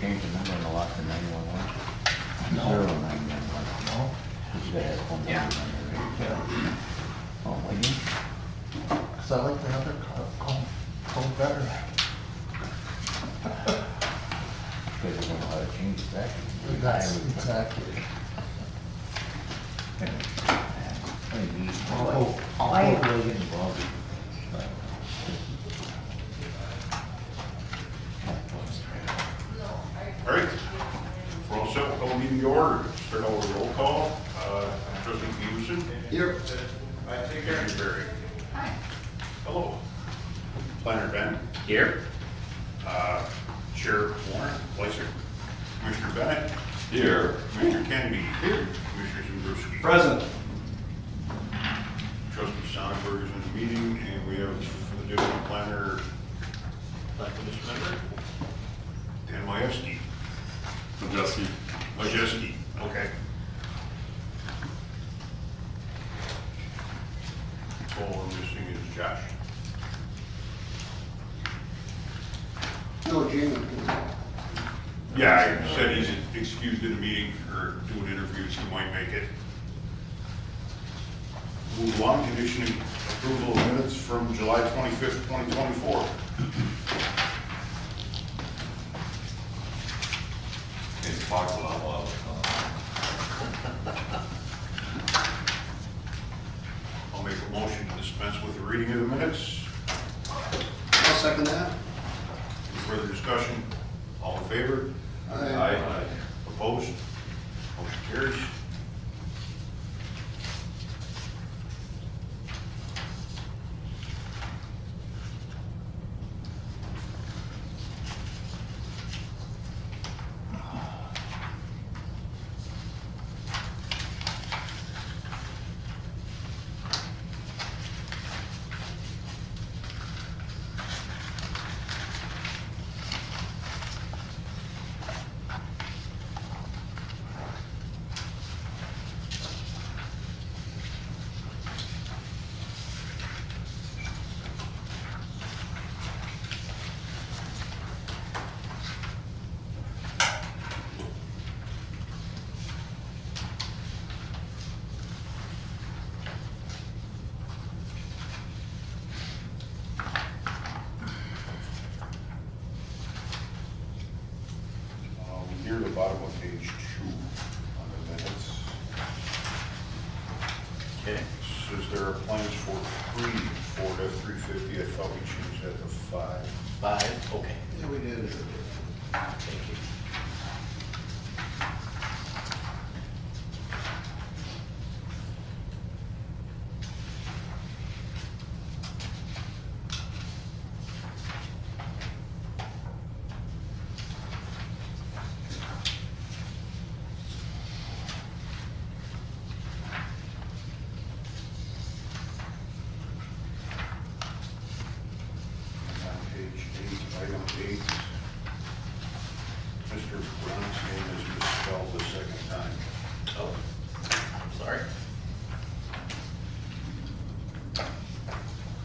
change the number on the lot to 911? No. 0911. No? You gotta have phone Yeah. numbers on there, right? Yeah. Oh, wait, you? Cause I like the other code better. Because you don't know how to change it back. That's exactly. Why really get involved? All right, we're all set, call meeting to order. Start out with a roll call. Trustee Peterson. Here. Commissioner Berry. Hi. Hello. Planner Ben. Here. Chair Warren, Weiser. Commissioner Bennett. Here. Commissioner Kennedy. Here. Commissioner Zabriskie. Present. Trustee Sonnenberg is in the meeting, and we have for the deputy planner, Member. Dan Majewski. Jesse. Majewski, okay. All we're missing is Josh. No, Jamie. Yeah, I said he's excused in the meeting or doing interviews, he might make it. Move along, conditioning approval of minutes from July 25th, 2024. It talks a lot while I'll make a motion to dispense with the reading of the minutes. I'll second that. Any further discussion? All in favor? Aye. Opposed? Motion carries. Near the bottom of page 2 on the minutes. Okay. Says there are plans for 3 Ford F-350. I thought we changed that to 5. 5, okay. Yeah, we did. Thank you. On page 8, item 8, Mr. Brown's name is misspelled the second time. Oh, I'm sorry.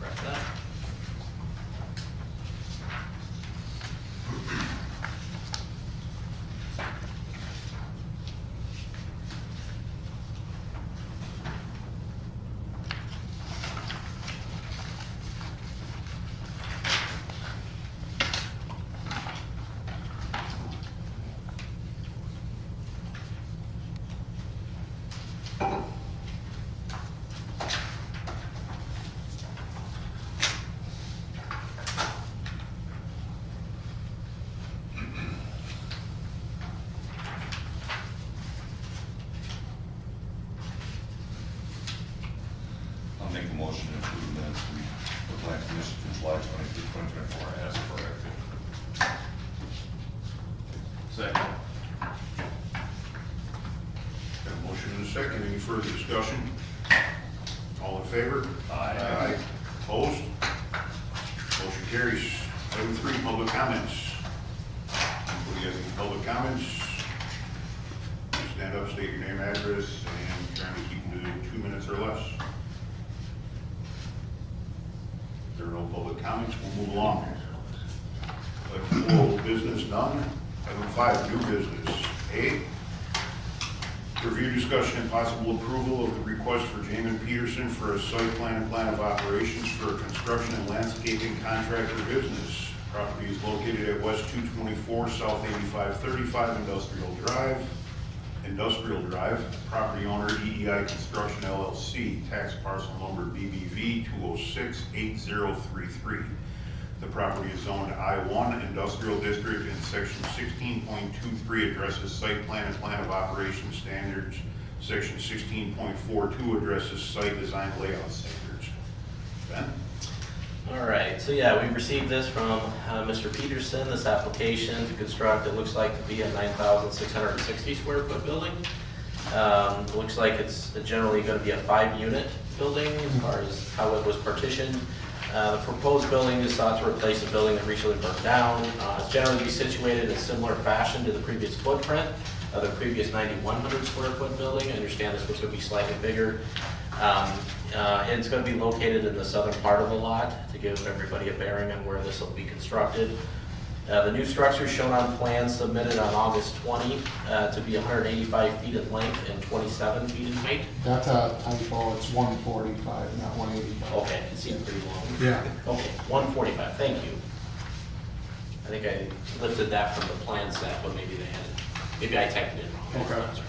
Correct that. I'll make a motion to approve the minutes from the plan commission from July 25th, 2024 as corrected. Second. Got a motion and a second. Any further discussion? All in favor? Aye. Opposed? Motion carries. Item 3, public comments. Anybody have any public comments? Stand up, state your name, address, and trying to keep them to 2 minutes or less. If there are no public comments, we'll move along. Old business, none. Item 5, new business. A, review, discussion, and possible approval of the request for Jamin Peterson for a site plan and plan of operations for a construction and landscaping contractor business. Property is located at West 224, South 8535 Industrial Drive. Property owner EEI Construction LLC, tax parcel number BBV 2068033. The property is zoned I-1 Industrial District and section 16.23 addresses site plan and plan of operations standards. Section 16.42 addresses site design layout standards. Ben? All right, so yeah, we received this from Mr. Peterson, this application to construct, it looks like to be a 9,660 square foot building. Looks like it's generally going to be a 5-unit building as far as how it was partitioned. The proposed building is thought to replace a building that recently burned down. It's generally be situated in a similar fashion to the previous footprint of the previous 9,100 square foot building. I understand this one's going to be slightly bigger. And it's going to be located in the southern part of the lot to give everybody a bearing on where this will be constructed. The new structure is shown on plans submitted on August 20 to be 185 feet in length and 27 feet in height. That's a typo, it's 145, not 185. Okay, it seemed pretty long. Yeah. Okay, 145, thank you. I think I lifted that from the plan set, but maybe they had it. Maybe I typed it in wrong. Okay. Sorry.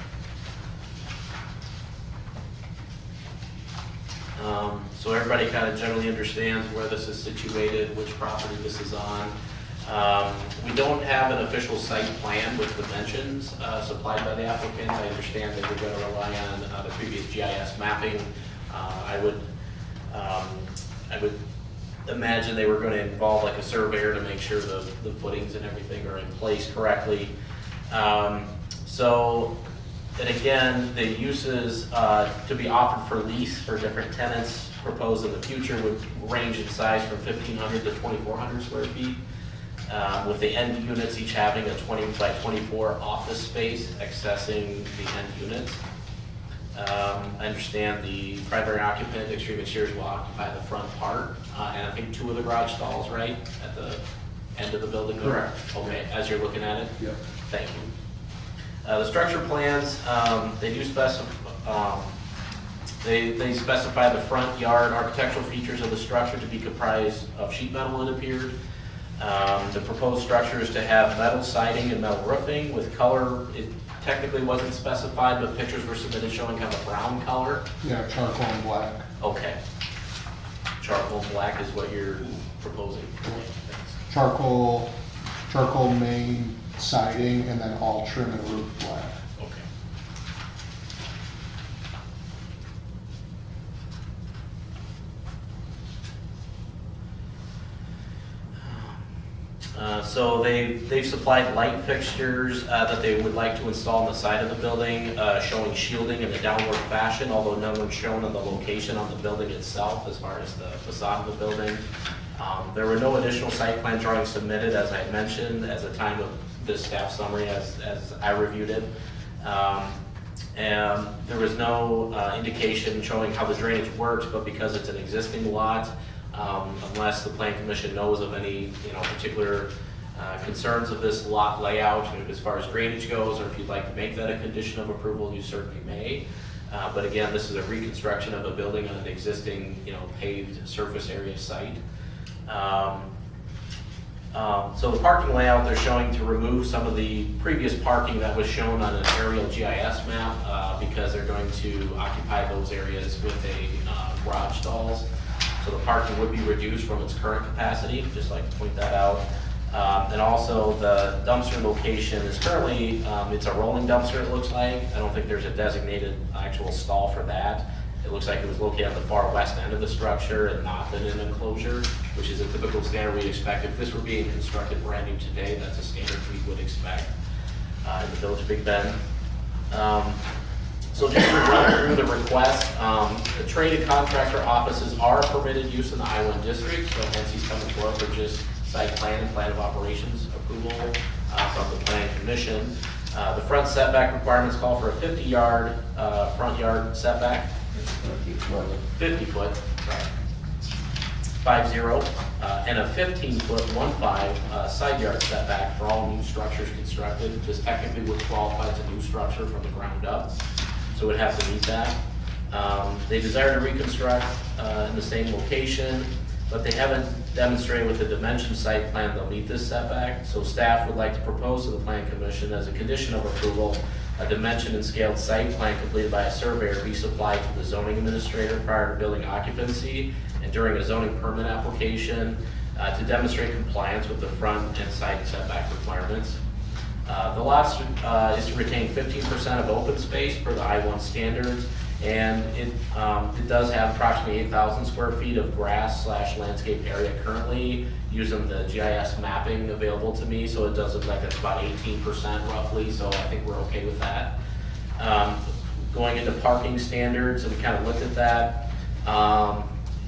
So everybody kind of generally understands where this is situated, which property this is on. We don't have an official site plan with dimensions supplied by the applicant. I understand that we're going to rely on the previous GIS mapping. I would imagine they were going to involve like a surveyor to make sure the footings and everything are in place correctly. And again, the uses to be offered for lease for different tenants proposed in the future would range in size from 1,500 to 2,400 square feet, with the end units each having a 20 by 24 office space accessing the end units. I understand the primary occupant, Extreme Exteriors, will occupy the front part, and I think 2 of the garage stalls, right, at the end of the building? Correct. Okay, as you're looking at it? Yep. Thank you. The structure plans, they do specify, they specify the front yard architectural features of the structure to be comprised of sheet metal, it appeared. The proposed structure is to have metal siding and metal roofing with color. It technically wasn't specified, but pictures were submitted showing kind of a brown color. Yeah, charcoal and black. Okay. Charcoal black is what you're proposing. Charcoal main siding, and then all trim and roof black. Okay. So they've supplied light fixtures that they would like to install on the side of the building, showing shielding in a downward fashion, although none were shown on the location on the building itself as far as the facade of the building. There were no additional site plan drawings submitted, as I mentioned, as a time of this staff summary as I reviewed it. And there was no indication showing how the drainage works, but because it's an existing lot, unless the Plan Commission knows of any particular concerns of this lot layout as far as drainage goes, or if you'd like to make that a condition of approval, you certainly may. But again, this is a reconstruction of a building on an existing paved surface area site. So the parking layout, they're showing to remove some of the previous parking that was shown on an aerial GIS map because they're going to occupy those areas with a garage stalls. So the parking would be reduced from its current capacity, just like to point that out. And also the dumpster location is currently, it's a rolling dumpster it looks like. I don't think there's a designated actual stall for that. It looks like it was located at the far west end of the structure and not in an enclosure, which is a typical standard we'd expect. If this were being constructed brand new today, that's a standard we would expect in the Village of Big Bend. So just to run through the request, the traded contractor offices are permitted use in the I-1 district, so hence he's coming forward for just site plan and plan of operations approval from the Planning Commission. The front setback requirements call for a 50-yard front yard setback. 50 foot, sorry. and a 15-foot 1.5 side yard setback for all new structures constructed. This technically would qualify as a new structure from the ground up, so it would have to meet that. They desire to reconstruct in the same location, but they haven't demonstrated with the dimension site plan they'll meet this setback. So staff would like to propose to the Plan Commission as a condition of approval, a dimension and scaled site plan completed by a surveyor be supplied to the zoning administrator prior to building occupancy and during a zoning permit application to demonstrate compliance with the front and side setback requirements. The lots is to retain 15% of open space per the I-1 standards, and it does have approximately 8,000 square feet of grass/landscape area currently using the GIS mapping available to me, so it does look like it's about 18% roughly, so I think we're okay with that. Going into parking standards, and we kind of looked at that.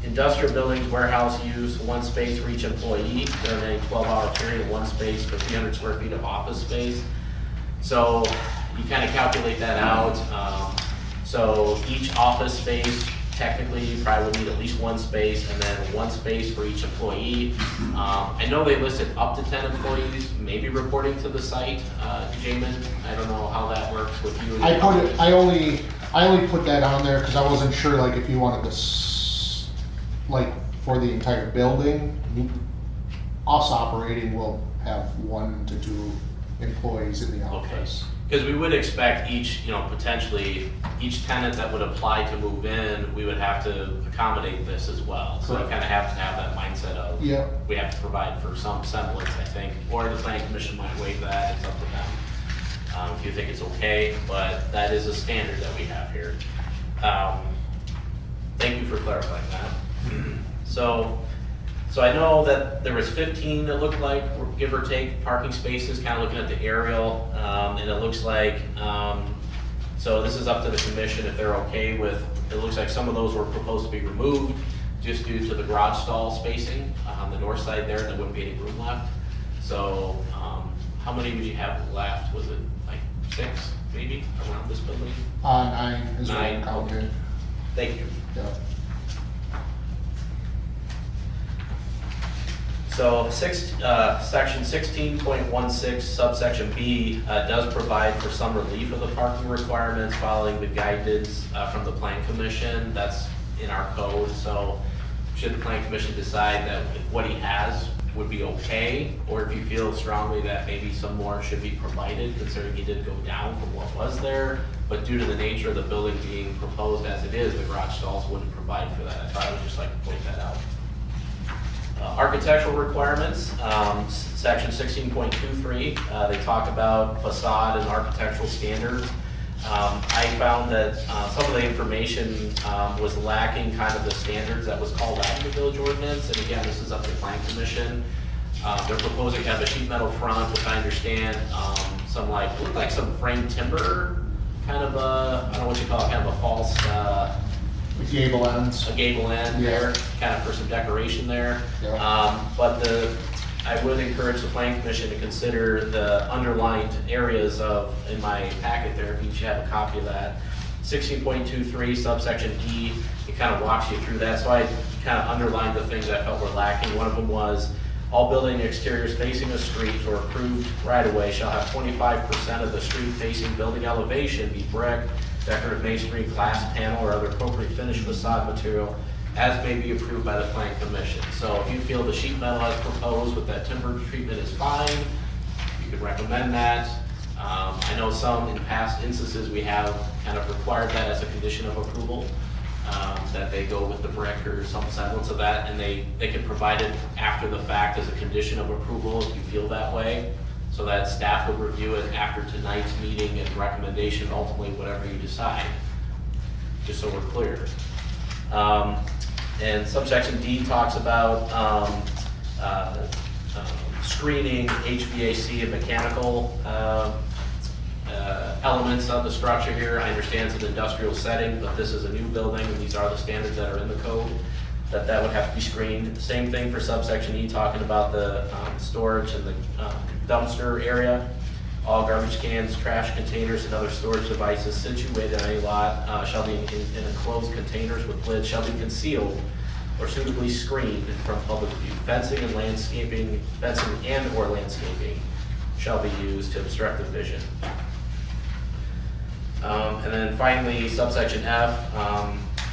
Industrial buildings, warehouse use, 1 space for each employee during a 12-hour period, 1 space for 300 square feet of office space. So you kind of calculate that out. So each office space, technically, you probably would need at least 1 space, and then 1 space for each employee. I know they listed up to 10 employees, maybe reporting to the site. Jamin, I don't know how that works with you. I only put that on there because I wasn't sure, like, if you wanted to, like, for the entire building, us operating will have 1 to 2 employees in the office. Because we would expect each, potentially, each tenant that would apply to move in, we would have to accommodate this as well. So we Correct. kind of have to have that mindset of, Yeah. we have to provide for some semblance, I think, or the planning commission might waive that, it's up to them. If you think it's okay, but that is a standard that we have here. Thank you for clarifying that. So I know that there was 15, it looked like, give or take, parking spaces, kind of looking at the aerial, and it looks like, so this is up to the commission if they're okay with, it looks like some of those were proposed to be removed just due to the garage stall spacing on the north side there, there wouldn't be any room left. So, how many would you have left? Was it like 6, maybe, around this building? 9 is what I 9, counted. Thank you. Yeah. So section 16.16 subsection B does provide for some relief of the parking requirements following the guidance from the Plan Commission. That's in our code, so should the Plan Commission decide that if what he has would be okay, or if you feel strongly that maybe some more should be provided, considering he did go down from what was there, but due to the nature of the building being proposed as it is, the garage stalls wouldn't provide for that. I thought I would just like to point that out. Architectural requirements, section 16.23, they talk about facade and architectural standards. I found that some of the information was lacking kind of the standards that was called out in the village ordinance, and again, this is up to the Plan Commission. They're proposing to have a sheet metal front, which I understand, look like some framed timber, kind of a, I don't know what you call it, kind of a false, The gable ends. a gable end there, kind of for some decoration there. Yeah. But I would encourage the Planning Commission to consider the underlined areas in my packet there, if you should have a copy of that. 16.23 subsection E, it kind of walks you through that. So I kind of underlined the things I felt were lacking. One of them was, all building exteriors facing a street or approved right-of-way shall have 25% of the street-facing building elevation be brick, decorative masonry, glass panel, or other appropriate finished facade material as may be approved by the Plan Commission. So if you feel the sheet metal as proposed with that timber treatment is fine, you could recommend that. I know some, in past instances, we have kind of required that as a condition of approval, that they go with the brick or some semblance of that, and they can provide it after the fact as a condition of approval if you feel that way, so that staff would review it after tonight's meeting and recommendation, ultimately whatever you decide, just so we're clear. And subsection D talks about screening HVAC and mechanical elements of the structure here. I understand it's an industrial setting, but this is a new building, and these are the standards that are in the code, that would have to be screened. Same thing for subsection E, talking about the storage and the dumpster area. All garbage cans, trash containers, and other storage devices situated on any lot shall be in enclosed containers with lids, shall be concealed or suitably screened from public view. Fencing and or landscaping shall be used to obstruct the vision. And then finally, subsection F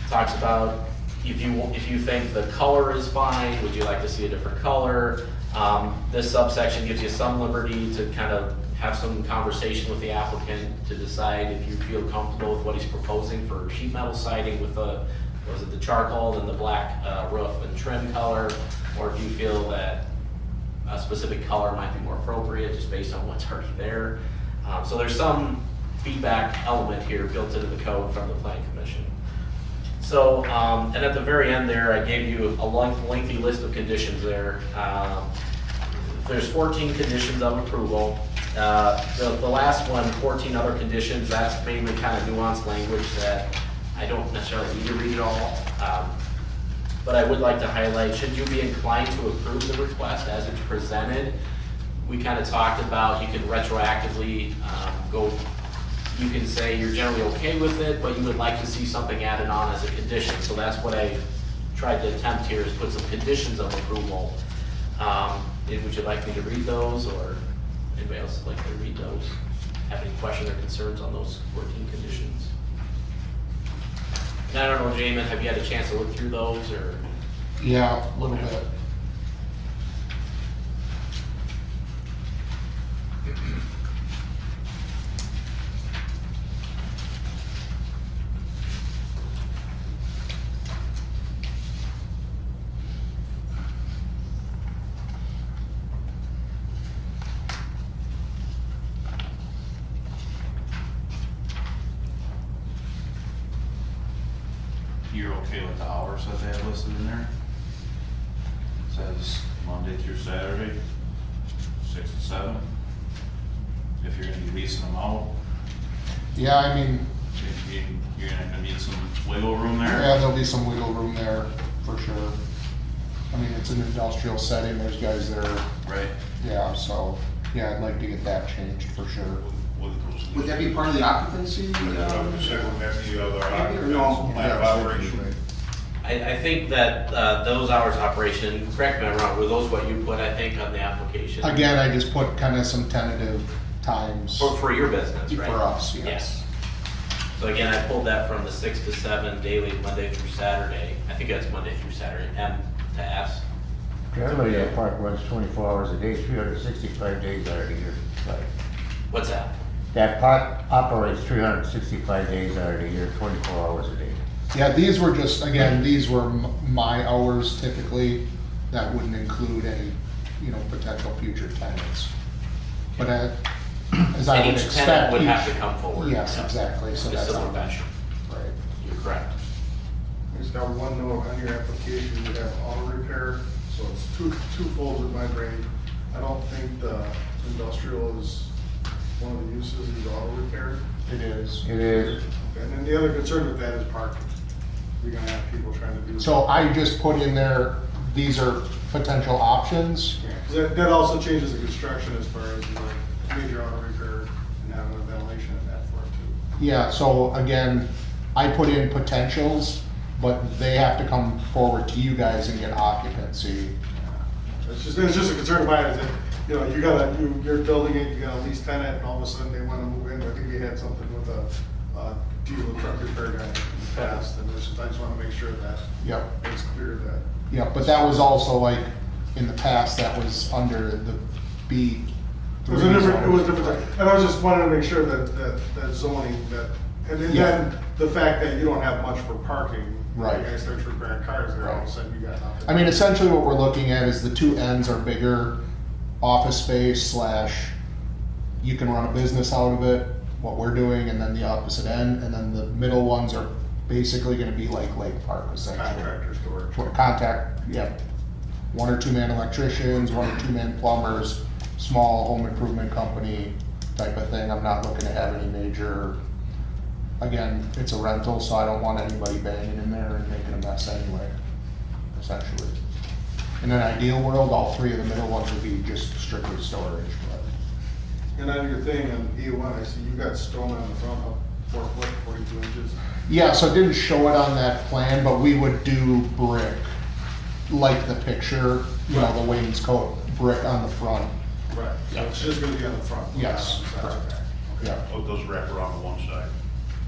talks about if you think the color is fine, would you like to see a different color? This subsection gives you some liberty to kind of have some conversation with the applicant to decide if you feel comfortable with what he's proposing for sheet metal siding with the charcoal and the black roof and trim color, or if you feel that a specific color might be more appropriate just based on what's already there. So there's some feedback element here built into the code from the planning commission. So, and at the very end there, I gave you a lengthy list of conditions there. There's 14 conditions of approval. The last one, 14 other conditions, that's mainly kind of nuanced language that I don't necessarily need to read it all. But I would like to highlight, should you be inclined to approve the request as it's presented, we kind of talked about, you can retroactively you can say you're generally okay with it, but you would like to see something added on as a condition. So that's what I tried to attempt here, is put some conditions of approval. Would you like me to read those, or anybody else like to read those? Have any questions or concerns on those 14 conditions? And I don't know, Jamin, have you had a chance to look through those, or? Yeah, a little bit. You're okay with the hours that they have listed in there? It says Monday through Saturday, 6 to 7. If you're gonna be leasing them out, Yeah, I mean, you're gonna need some wiggle room there. yeah, there'll be some wiggle room there for sure. I mean, it's an industrial setting, there's guys there, Right. yeah, so, yeah, I'd like to get that changed for sure. Would that be part of the occupancy? That's what I would say, would that be the other No. occupants, plan of operation? I think that those hours of operation, correct me if I'm wrong, were those what you put, I think, on the application? Again, I just put kind of some tentative times For your business, right? for us, yes. So again, I pulled that from the 6 to 7 daily, Monday through Saturday. I think that's Monday through Saturday, M to S. Generally, that park runs 24 hours a day, 365 days out of the year. Right. What's that? That park operates 365 days out of the year, 24 hours a day. Yeah, these were just, again, these were my hours typically, that wouldn't include any, potential future tenants. But as I would And each expect. tenant would have to come forward. Yes, Yeah. exactly, so In a that's. similar fashion. Right. You're correct. I just got one note on your application, you have auto repair, so it's two folds in my brain. I don't think the industrial is one of the uses is auto repair. It is. It is. And then the other concern with that is parking. You're gonna have people trying to do. So I just put in there, these are potential options. Yeah, 'cause that also changes the construction as far as like major auto repair and having a ventilation in that for it too. Yeah, so again, I put in potentials, but they have to come forward to you guys and get occupancy. It's just a concern of mine is that, you're building it, you got a lease tenant, and all of a sudden they wanna move in. I think we had something with a diesel truck repair guy in the past, and I just wanna make sure that Yep, it's clear that. yep, but that was also like, in the past, that was under the B. It was different, and I was just wanting to make sure that zoning, and then Yeah. the fact that you don't have much for parking. Right. You guys start repairing cars there, all of a sudden you got nothing. I mean, essentially what we're looking at is the two ends are bigger office space / you can run a business out of it, what we're doing, and then the opposite end, and then the middle ones are basically gonna be like Lake Park essentially. Contractor storage. For contact, yeah, 1 or 2 man electricians, 1 or 2 man plumbers, small home improvement company type of thing. I'm not looking to have any major, again, it's a rental, so I don't want anybody banging in there and making a mess anyway, essentially. In an ideal world, all 3 of the middle ones would be just strictly storage, but. And on your thing, on E1, I see you got stone on the front up 4 foot, 42 inches. Yeah, so it didn't show it on that plan, but we would do brick like the picture, you know, the wainscot brick on the front. Right, so it's just gonna be on the front. Yes, not on the correct. back. Yeah. Oh, those wrap around on one side.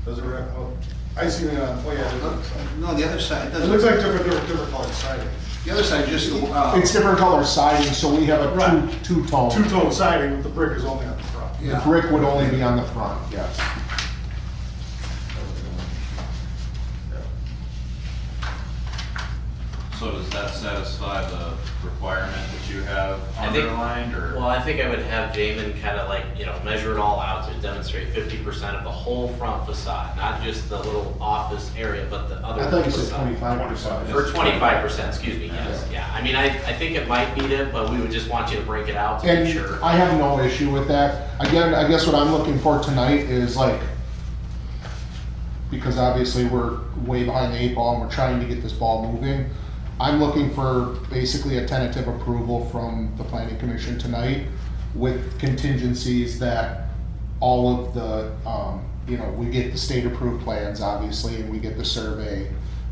Does it wrap, oh, I seen it on, oh yeah, it looks like- No, the other side, it looks like different colored siding. the other side just, It's different color siding, so we have a Right. two-tone. Two-tone siding, but the brick is only on the front. The Yeah. brick would only be on the front, yes. So does that satisfy the requirement that you have I think- underlined, or? Well, I think I would have Jamin kind of like, you know, measure it all out to demonstrate 50% of the whole front facade, not just the little office area, but the other I thought you said facade. 25%. Or 25%, excuse me, yes, yeah. I mean, I think it might beat it, but we would just want you to break it out to And make sure. I have no issue with that. Again, I guess what I'm looking for tonight is like, because obviously we're way behind the eight ball and we're trying to get this ball moving. I'm looking for basically a tentative approval from the planning commission tonight with contingencies that all of the, you know, we get the state approved plans obviously and we get the survey.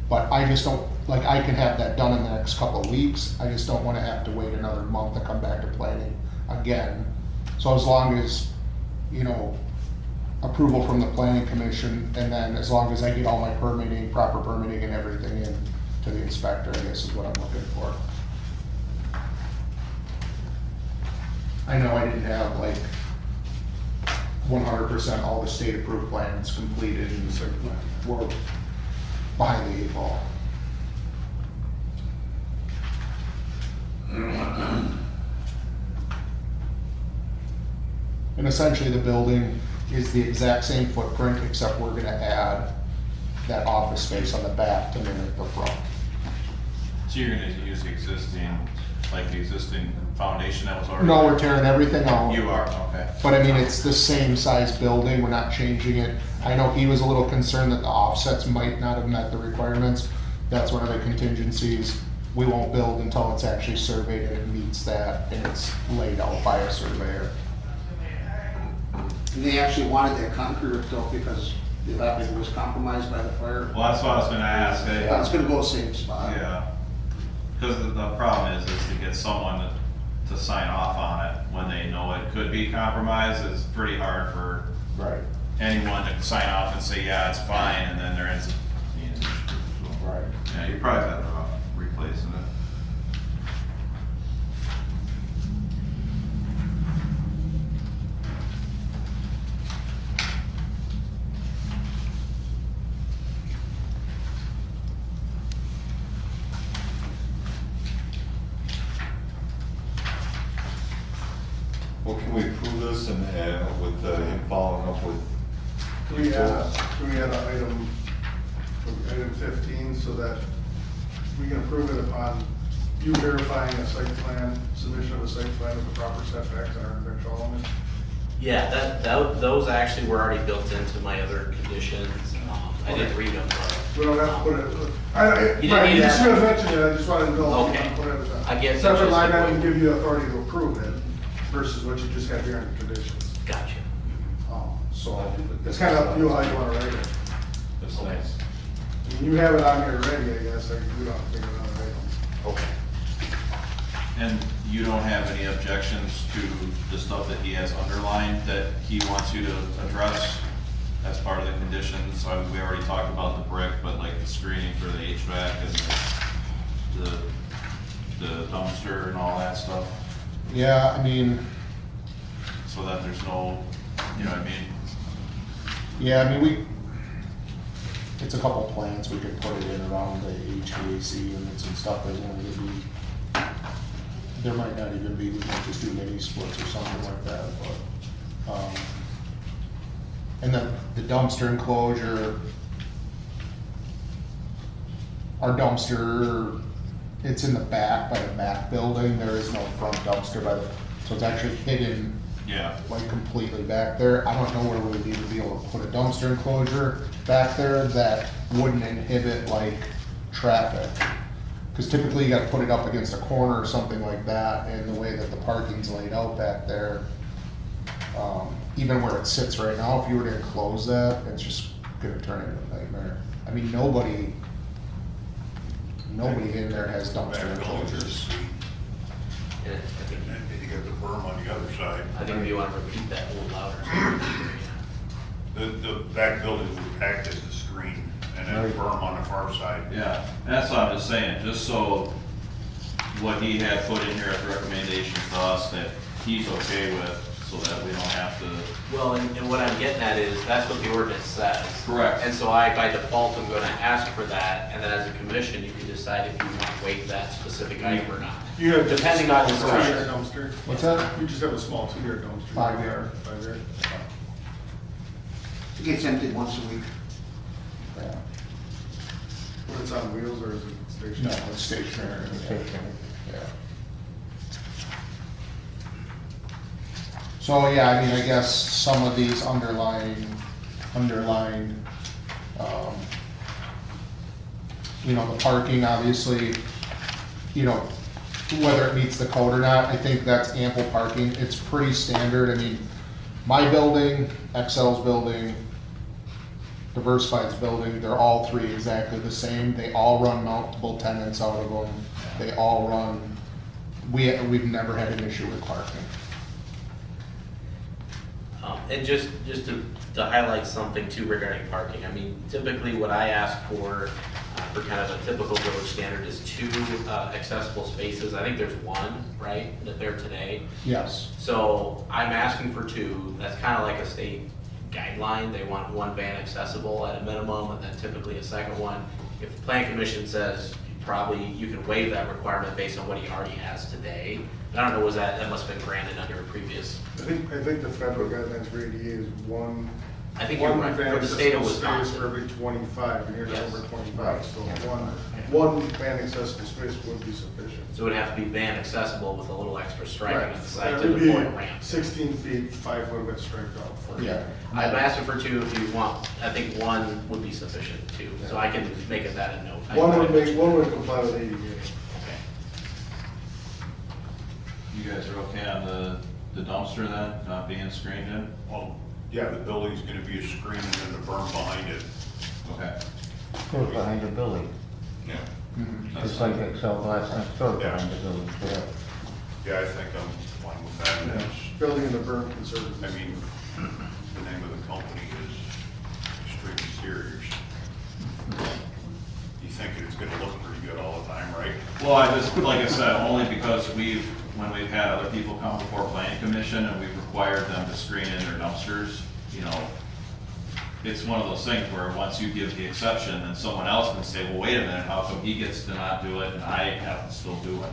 But I just don't, like, I can have that done in the next couple of weeks. I just don't wanna have to wait another month to come back to planning again. So as long as, you know, approval from the planning commission, and then as long as I get all my permitting, proper permitting and everything in to the inspector, I guess is what I'm looking for. I know I didn't have like 100% all the state approved plans completed and we're behind the eight ball. And essentially the building is the exact same footprint, except we're gonna add that office space on the back to mimic the front. So you're gonna use the existing, like the existing foundation that was already? No, there? we're tearing everything out. You are, okay. But I mean, it's the same size building, we're not changing it. I know he was a little concerned that the offsets might not have met the requirements. That's one of the contingencies. We won't build until it's actually surveyed and it meets that and it's laid out by a surveyor. they actually wanted that concrete built because they thought it was compromised by the fire. Well, that's what I was gonna ask, Yeah, it's gonna go the same spot. Yeah, because the problem is to get someone to sign off on it when they know it could be compromised. It's pretty hard for Right. anyone to sign off and say, yeah, it's fine, and then there ends up being an issue. So, Right. yeah, you're probably better off replacing it. Well, can we approve this and, with, him following up with? Can we add an item 15, so that we can approve it upon you verifying a site plan, submission of a site plan with the proper setbacks and architectural elements? Yeah, those actually were already built into my other conditions. I didn't read them, but. We don't have to put it, You didn't right, need you just that. mentioned it, I just wanted to know. if you Okay. want to put it as a I get that. separate line item, give you authority to approve it versus what you just have here in the conditions. Gotcha. So it's kind of up to you how you want to write it. That's Okay. nice. I mean, you have it on here already, I guess, like, we don't have to make another item. Okay. And you don't have any objections to the stuff that he has underlined that he wants you to address as part of the conditions? So we already talked about the brick, but like the screening for the HVAC and the dumpster and all that stuff, Yeah, I mean, so that there's no, you know what I mean? yeah, I mean, it's a couple plants, we could put it in around the HVAC units and stuff, there's only gonna be, there might not even be, we might just do mini splits or something like that, but, and then the dumpster enclosure, our dumpster, it's in the back by the back building, there is no front dumpster by the, so it's actually hidden Yeah, like completely back there. I don't know where we would even be able to put a dumpster enclosure back there that wouldn't inhibit like traffic. Cause typically you gotta put it up against a corner or something like that, and the way that the parking's laid out back there, even where it sits right now, if you were to enclose that, it's just gonna turn into a nightmare. I mean, nobody, nobody in there has dumpster Back building's enclosures. street, And I think, and then you got the berm on the other side. I think if you want to repeat that a little louder. The back building would act as the screen, and then Right. berm on the far side. Yeah, that's what I'm just saying, just so what he had put in here as recommendations to us that he's okay with, so that we don't have to. Well, and what I'm getting at is, that's what the ordinance says. Correct. And so I, by default, am gonna ask for that, and then as a commission, you can decide if you want to waive that specific item or not. You have just a Depending on the small size. 2-yard dumpster. What's that? You just have a small 2-yard dumpster. 5-yard. 5-yard. It gets emptied once a week. Yeah. But it's on wheels or is it No, stationary? it's stationary. Stationary. Yeah. So, yeah, I mean, I guess some of these underlying, you know, the parking, obviously, you know, whether it meets the code or not, I think that's ample parking. It's pretty standard. I mean, my building, Excel's building, Diversified's building, they're all three exactly the same. They all run multiple tenants out of them. They all run, we've never had an issue with parking. And just to highlight something too regarding parking, I mean, typically what I ask for kind of a typical village standard is 2 accessible spaces. I think there's 1, right, that there today. Yes. So I'm asking for 2, that's kind of like a state guideline, they want 1 van accessible at a minimum, and then typically a second one. If the plan commission says probably you can waive that requirement based on what he already has today. I don't know, that must have been granted under a previous, I think the federal guidelines for ADA is one. I think you're one right, van for the state of accessible space for Wisconsin. every 25, and yours Yes. over 25, so Right. one van accessible space would be sufficient. So it would have to be van accessible with a little extra striping on the side It to would the be point of ramp. 16 feet, 5 foot of it striped out for. Yeah. I'm asking for 2 if you want, I think 1 would be sufficient too, so I can make it that a note. One would comply with ADA. Okay. You guys are okay on the dumpster then, not being screened in? Well, yeah, the building's gonna be a screen and then the berm behind it. Okay. Goes behind the building, Yeah. just like Excel glass next door behind the building. Yeah. Yeah, I think I'm fine with that. And that's, Building in the burn conservative. I mean, the name of the company is Street Exteriors. You think it's gonna look pretty good all the time, right? Well, I just, like I said, only because when we've had other people come before planning commission and we've required them to screen in their dumpsters, you know, it's one of those things where once you give the exception, then someone else can say, well, wait a minute, how come he gets to not do it and I have to still do it?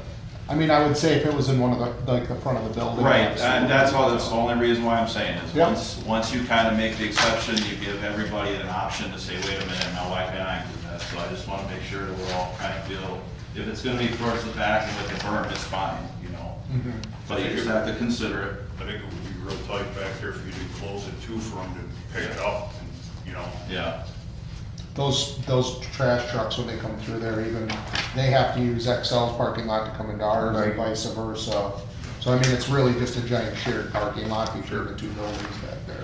I mean, I would say if it was in one of the, like, the front of the building. Right, absolutely. and that's the only reason why I'm saying is, Yep. once you kind of make the exception, you give everybody an option to say, wait a minute, now why can't I do that? So I just want to make sure that we're all kind of feel, if it's gonna be towards the back and with the berm, it's fine, you know? Mhm. But you just have to consider it. I think it would be real tight back there if you did close it too for them to pick it up, and, you know. Yeah. Those trash trucks, when they come through there, even, they have to use Excel's parking lot to come into ours Right. and vice versa. So I mean, it's really just a giant shared parking lot between the 2 buildings back there.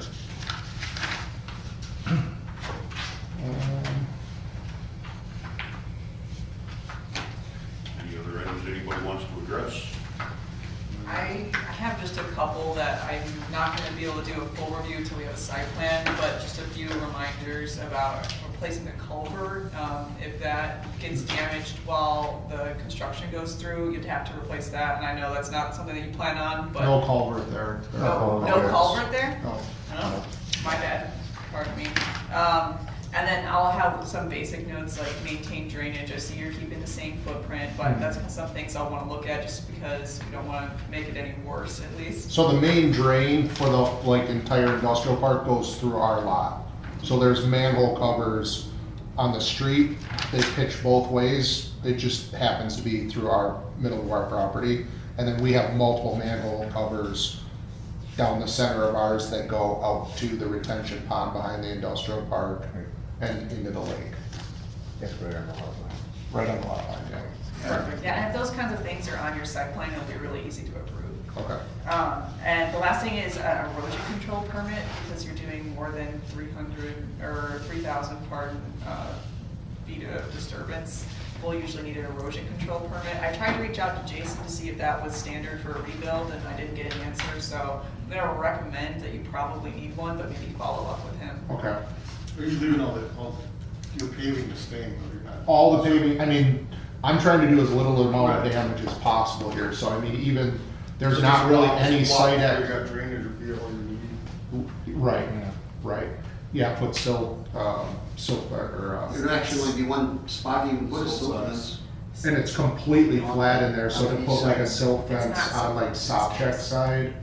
Any other items anybody wants to address? I have just a couple that I'm not gonna be able to do a full review until we have a site plan, but just a few reminders about replacing the culvert. If that gets damaged while the construction goes through, you'd have to replace that, and I know that's not something that you plan on, but. No culvert there. No culvert there? No. Oh, my bad, pardon me. And then I'll have some basic notes like maintain drainage, I see you're keeping the same footprint, but that's some things I'll wanna look at just because we don't wanna make it any worse at least. So the main drain for the, like, entire industrial park goes through our lot. So there's manhole covers on the street, they pitch both ways, it just happens to be through our, middle of our property. And then we have multiple manhole covers down the center of ours that go out to the retention pond behind the industrial park and into the lake, That's right on the lot line. right on the lot line, yeah. Perfect, yeah, and if those kinds of things are on your site plan, it'll be really easy to approve. Okay. And the last thing is a erosion control permit, because you're doing more than 300, or 3,000, pardon, feet of disturbance. people usually need an erosion control permit. I tried to reach out to Jason to see if that was standard for a rebuild, and I didn't get an answer, so I'm gonna recommend that you probably need one, but maybe follow up with him. Okay. You do know that your paving is staying, though, you're not. All the paving, I mean, I'm trying to do as little amount of Right. damage as possible here, so I mean, even, there's So not just really lots- any lots site where You at. got drainage, you know, you need. Right, right. Yeah, put silt, There'd actually be one spot you can put a silt fence. and it's completely flat in there, so to On the put like a side. silt It's fence not on like silt fence. Sopcheck side.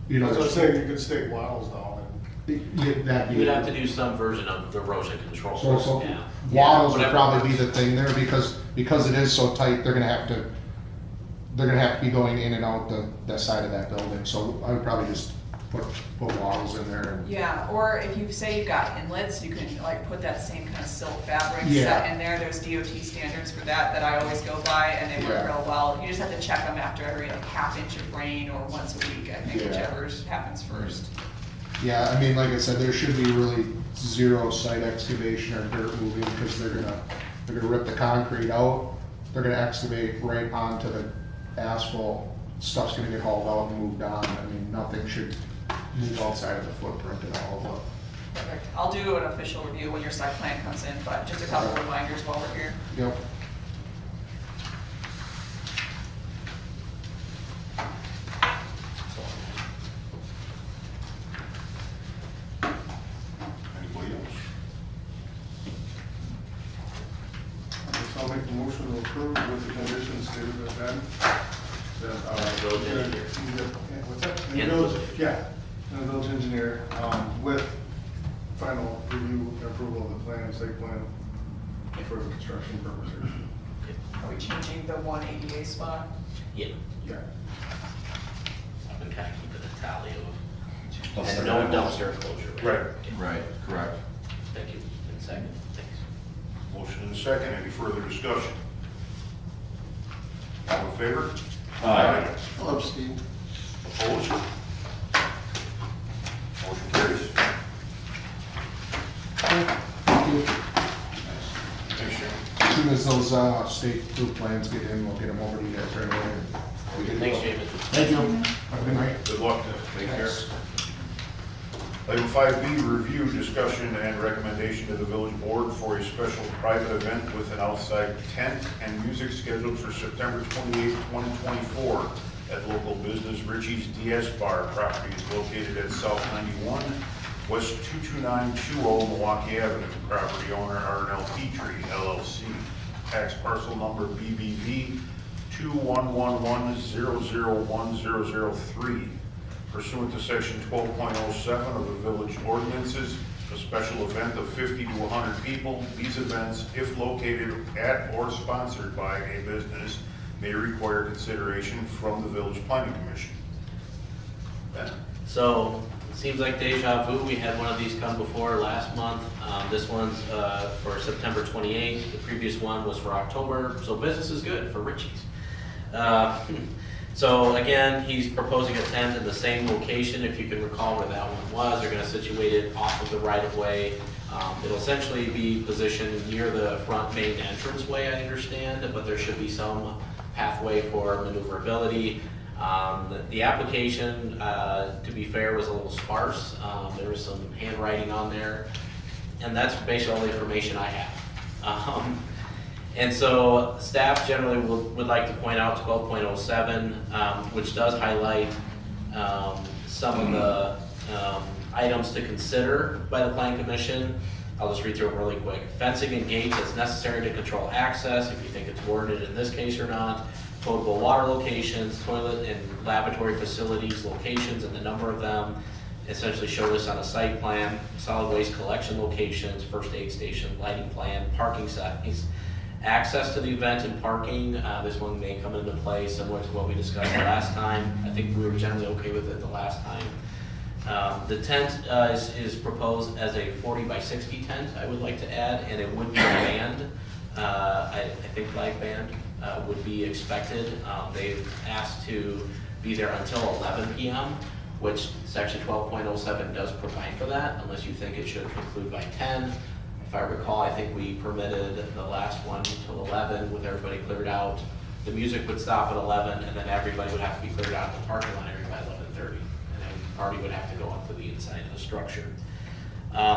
You know, As I was there's- saying, you could stake wattles down and. yeah, that'd You be. would have to do some version of the erosion control. So Yeah. wattles would Whatever probably be works. the thing there, because it is so tight, they're gonna have to be going in and out that side of that building, so I would probably just put wattles in there and. Yeah, or if you say you've got inlets, you can like put that same kind of silt fabric Yeah. set in there. There's DOT standards for that I always go by, and they work Yeah. real well. You just have to check them after every like half inch of rain or once a week, I think, Yeah. whichever happens first. Yeah, I mean, like I said, there should be really zero site excavation or dirt moving, because they're gonna rip the concrete out, they're gonna excavate right onto the asphalt, stuff's gonna get hauled out and moved on, I mean, nothing should move outside of the footprint at all, but, Perfect. I'll do an official review when your site plan comes in, but just a couple reminders while we're here. yep. Anybody else? I guess I'll make the motion to approve with the conditions stated by Ben. That, Village that- engineer. yeah, what's that? And And village village, yeah, and the village engineer, with final review and approval of the plan, site plan for the construction purposes. Are we changing the one ADA spot? Yeah, Yeah. I've been kind of keeping a tally of, I'll and second no that motion. dumpster closure. Right. Right, correct. Thank you. And second, thanks. Motion and a second, any further discussion? All in favor? Aye. Hello, Steve. Opposed? Motion carries. Thank you. Thanks, Sharon. As soon as those, state approved plans get in, we'll get them over to you guys right away. We can- Thanks, Jamin. Thank you, have a good night. Good luck. Take care. Thanks. Item 5B, review, discussion, and recommendation to the village board for a special private event with an outside tent and music scheduled for September 28, 2024 at local business Richie's DS Bar. Property is located at South 91, West 22920 Milwaukee Avenue. Property owner R&L Petrie LLC. Tax parcel number BBV 211100103. Pursuant to section 12.07 of the village ordinances, a special event of 50 to 100 people. These events, if located at or sponsored by a business, may require consideration from the village planning commission. Ben? So, it seems like deja vu, we had one of these come before last month. This one's for September 28th, the previous one was for October, so business is good for Richie's. So again, he's proposing a tent in the same location, if you can recall where that one was. They're gonna situate it off of the right-of-way. It'll essentially be positioned near the front main entranceway, I understand, but there should be some pathway for maneuverability. The application, to be fair, was a little sparse. There was some handwriting on there, and that's basically all the information I have. And so staff generally would like to point out 12.07, which does highlight some of the items to consider by the Plan Commission. I'll just read through them really quick. Fencing and gates as necessary to control access, if you think it's worded in this case or not. Potable water locations, toilet and lavatory facilities, locations and the number of them. Essentially show this on a site plan. Solid waste collection locations, first aid station, lighting plan, parking settings. Access to the event and parking, this one may come into play similar to what we discussed last time. I think we were generally okay with it the last time. The tent is proposed as a 40 by 60 tent, I would like to add, and it would be a band. I think live band would be expected. They've asked to be there until 11 p.m., which section 12.07 does provide for that, unless you think it should conclude by 10. If I recall, I think we permitted the last one till 11 with everybody cleared out. The music would stop at 11 and then everybody would have to be cleared out in the parking lot area by 11:30. And then the party would have to go up to the inside of the structure.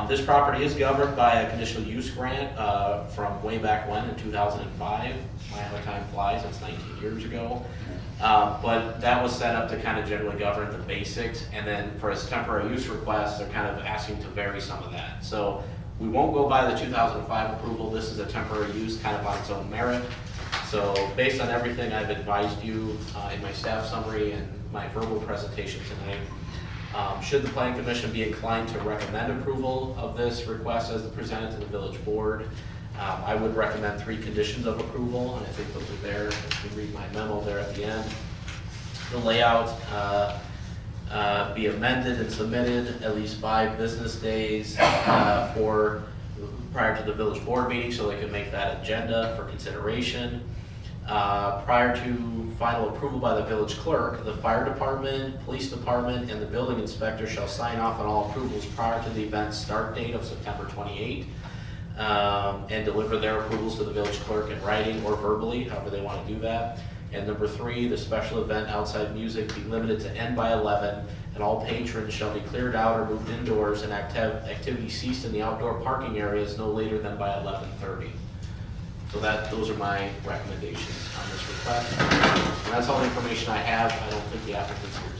This property is governed by a conditional use grant from way back when in 2005. How time flies, it's 19 years ago. But that was set up to kind of generally govern the basics. And then for its temporary use request, they're kind of asking to vary some of that. So we won't go by the 2005 approval. This is a temporary use kind of on its own merit. So based on everything I've advised you in my staff summary and my verbal presentation tonight, should the planning commission be inclined to recommend approval of this request as presented to the village board, I would recommend 3 conditions of approval, and I think those are there. If you read my memo there at the end. The layout be amended and submitted at least 5 business days prior to the village board meeting, so they can make that agenda for consideration. Prior to final approval by the village clerk, the fire department, police department, and the building inspector shall sign off on all approvals prior to the event's start date of September 28, and deliver their approvals to the village clerk in writing or verbally, however they want to do that. And number 3, the special event outside music be limited to end by 11, and all patrons shall be cleared out or moved indoors, and activity ceased in the outdoor parking areas no later than by 11:30. So those are my recommendations on this request. And that's all the information I have. I don't think the applicant's here today.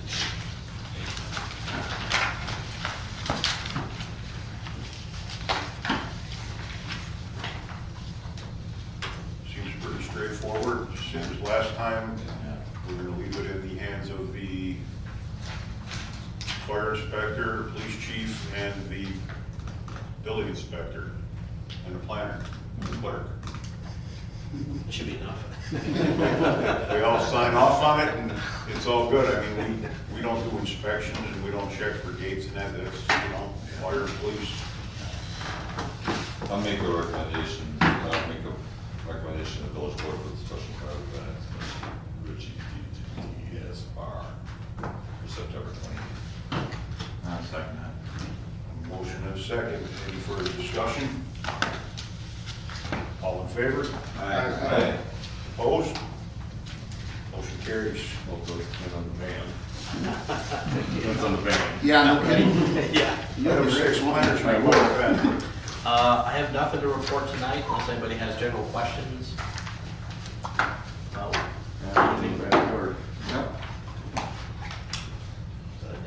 Seems pretty straightforward, same as last time. We're gonna leave it in the hands of the fire inspector, police chief, and the building inspector, and the planner, and the clerk. It should be enough. We all sign off on it, and it's all good. I mean, we don't do inspections, and we don't check for gates and that, that's, fire, police. I'll make a recommendation, to the village board for the special crowd event, Richie DTSR for September 28th. I'll second that. Motion and a second. Any further discussion? All in favor? Aye. Opposed? Motion carries. We'll put it on the van. Depends on the van. Yeah, no kidding. Yeah. Item 6, planners report. Ben. I have nothing to report tonight unless anybody has general questions. I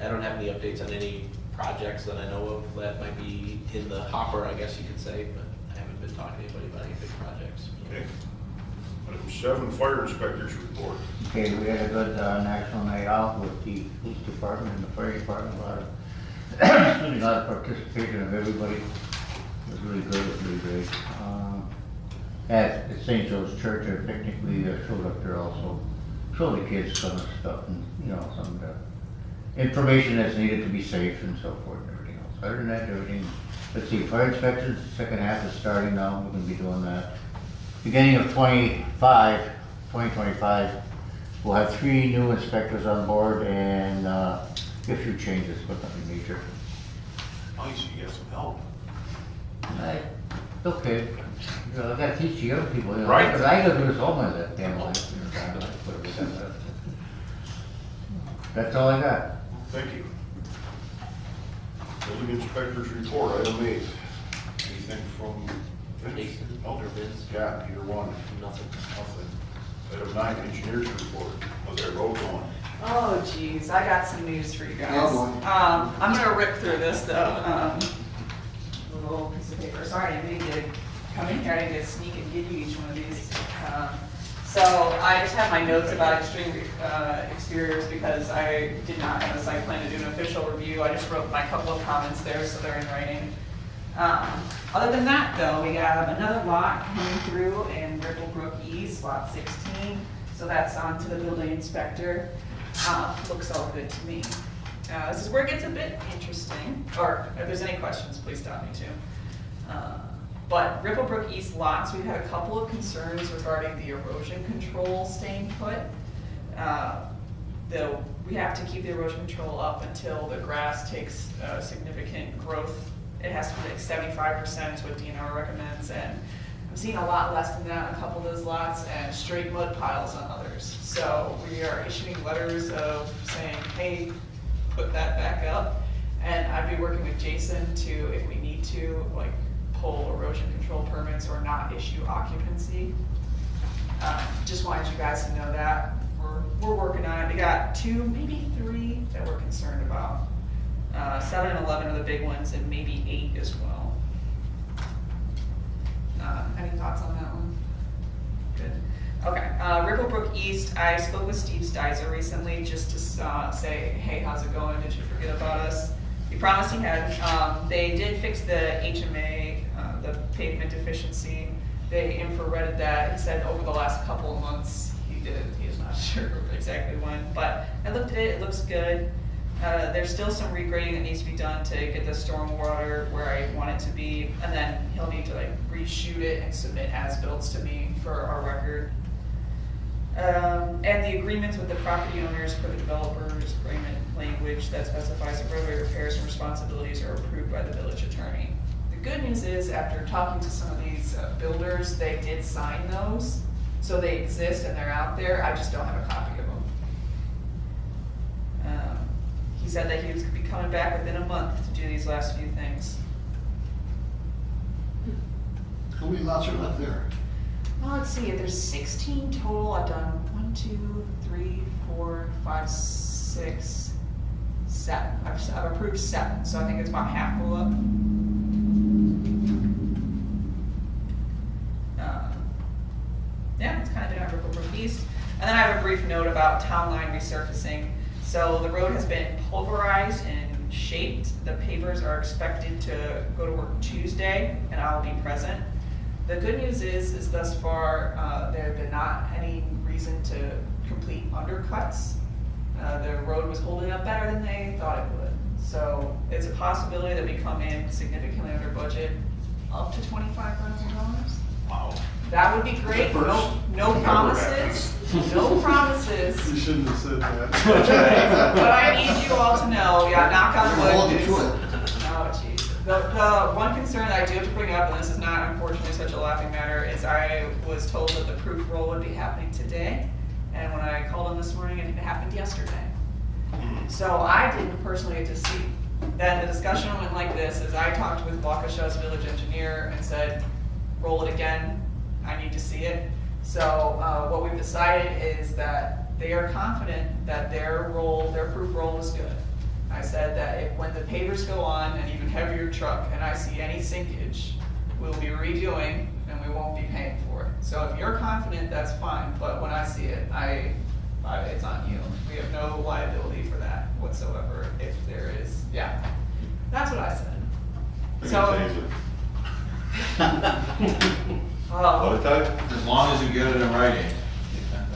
don't have any updates on any projects that I know of that might be in the hopper, I guess you could say, but I haven't been talking to anybody about any big projects. Okay. Item 7, fire inspector's report. Okay, we had a good national night out with the police department and the fire department. A lot of participation of everybody. It was really good, it was really great. At St. Joe's Church, I technically showed up there also. Show the kids some of the stuff and, some of the information that's needed to be safe and so forth and everything else. Other than that, everything, let's see, fire inspections, second half is starting now. We're gonna be doing that. Beginning of 2025, we'll have 3 new inspectors on board and a few changes, but nothing major. Nice, you got some help. Okay, I gotta teach the young people, Right. because I gotta do this all my damn life. That's all I got. Thank you. Building inspector's report, item 8. Anything from Vince? Jason, No. or Vince? Yeah, either one. Nothing. Nothing. Item 9, engineer's report. How's that road going? Oh geez, I got some news for you guys. Oh, boy. I'm gonna rip through this though. Little piece of paper. Sorry, I didn't mean to come in here. I didn't get to sneak and give you each one of these. So I just have my notes about extreme exteriors because I did not have a site plan to do an official review. I just wrote my couple of comments there, so they're in writing. Other than that though, we have another lot coming through in Ripplebrook East, lot 16. So that's on to the building inspector. Looks all good to me. This is where it gets a bit interesting, or if there's any questions, please stop me too. But Ripplebrook East lots, we've had a couple of concerns regarding the erosion control staying put. We have to keep the erosion control up until the grass takes significant growth it has to be like 75% is what DNR recommends, and I'm seeing a lot less than that on a couple of those lots, and straight mud piles on others. So we are issuing letters of saying, hey, put that back up. And I'd be working with Jason to, if we need to, like, pull erosion control permits or not issue occupancy. Just wanted you guys to know that. We're working on it. We got 2, maybe 3 that we're concerned about. 7 and 11 are the big ones, and maybe 8 as well. Any thoughts on that one? Good. Okay, Ripplebrook East, I spoke with Steve Stizer recently just to say, hey, how's it going? Did you forget about us? He promised he had. They did fix the HMA, the pavement deficiency. They infrareded that. He said over the last couple of months he did it. He is not sure exactly when, but I looked at it. It looks good. There's still some regrading that needs to be done to get the stormwater where I want it to be, and then he'll need to like reshoot it and submit as-bills to me for our record. And the agreements with the property owners for the developer's agreement language that specifies that roadway repairs and responsibilities are approved by the village attorney. The good news is, after talking to some of these builders, they did sign those, so they exist and they're out there. I just don't have a copy of them. He said that he was gonna be coming back within a month to do these last few things. How many lots are left there? Well, let's see, there's 16 total. I've done 1, 2, 3, 4, 5, 6, 7. I've approved 7, so I think it's about half full up. Yeah, it's kind of doing Ripplebrook East. And then I have a brief note about town line resurfacing. So the road has been pulverized and shaped. The pavers are expected to go to work Tuesday, and I'll be present. The good news is thus far, there have been not any reason to complete undercuts. The road was holding up better than they thought it would. So it's a possibility that we come in significantly under budget, up to $25,000. Wow. That would be great. No promises, no promises. You shouldn't have said that. But I need you all to know, yeah, knock on wood. Hold you to is- it. Oh, jeez. The one concern that I do have to bring up, and this is not unfortunately such a laughing matter, is I was told that the proof roll would be happening today. And when I called them this morning, it happened yesterday. So I didn't personally get to see. Then the discussion went like this, as I talked with Waukesha's village engineer and said, roll it again, I need to see it. So what we've decided is that they are confident that their proof roll was good. I said that if, when the pavers go on, an even heavier truck, and I see any sinkage, we'll be redoing and we won't be paying for it. So if you're confident, that's fine, but when I see it, it's on you. We have no liability for that whatsoever if there is, yeah. That's what I said. So. Oh, As long as you get it in writing.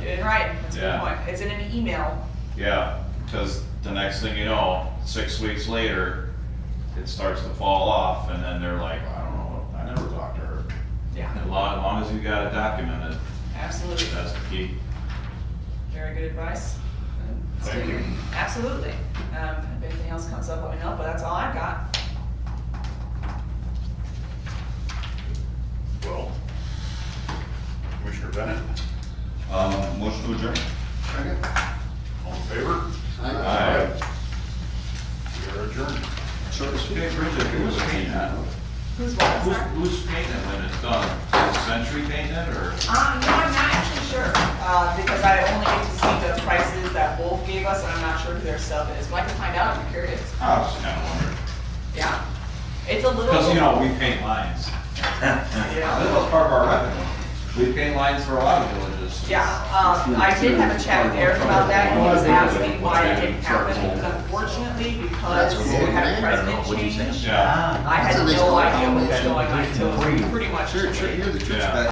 in writing, that's a good Yeah. point. It's in an email. Yeah, because the next thing you know, 6 weeks later, it starts to fall off, and then they're like, I don't know, I never talked to her. Yeah, As long as you got it documented, absolutely. that's the key. Very good advice. Thank you. Absolutely. If anything else comes up, let me know, but that's all I've got. Well, Commissioner Bennett, Motion to adjourn? Second. all in favor? Aye. We are adjourned. Sort of sweet. Hey, Bridget, who's painting that? Who's what? Sorry? Who's painting it when it's done? Is Century painting it, or? No, I'm not actually sure, because I only get to see the prices that Wolf gave us, and I'm not sure who their sub is, but I can find out if you're curious. I was just kinda wondering. Yeah. It's a little. Because, you know, we paint lines. Yeah. This was part of our revenue. We paint lines for a lot of villages. Yeah, I did have a chat with Eric about that, and he was asking why it didn't happen, and unfortunately, because we had a president change, Yeah. I had So they no still idea what was have going on position until three. pretty much. Sure, you're the church Yeah. guy.